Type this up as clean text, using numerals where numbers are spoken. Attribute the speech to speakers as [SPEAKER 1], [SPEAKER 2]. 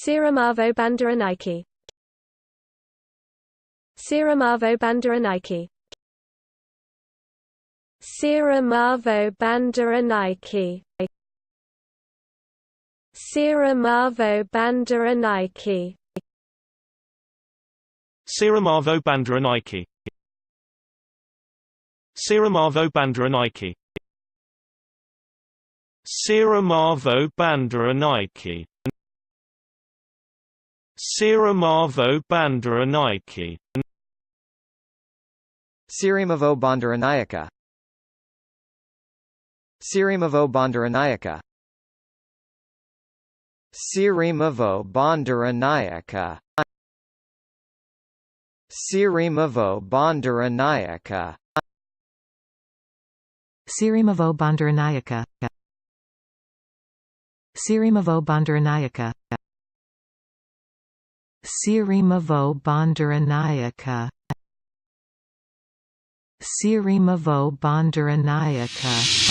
[SPEAKER 1] Sirimavo Bandaranaike. Sirimavo Bandaranaike. Sirimavo Bandaranaike. Sirimavo Bandaranaike.
[SPEAKER 2] Sirimavo Bandaranaike. Sirimavo Bandaranaike. Sirimavo Bandaranaike. Sirimavo Bandaranaike.
[SPEAKER 3] Sirimavo Bandaranaike. Sirimavo Bandaranaike. Sirimavo Bandaranaike. Sirimavo Bandaranaike.
[SPEAKER 4] Sirimavo Bandaranaike. Sirimavo Bandaranaike. Sirimavo Bandaranaike. Sirimavo Bandaranaike.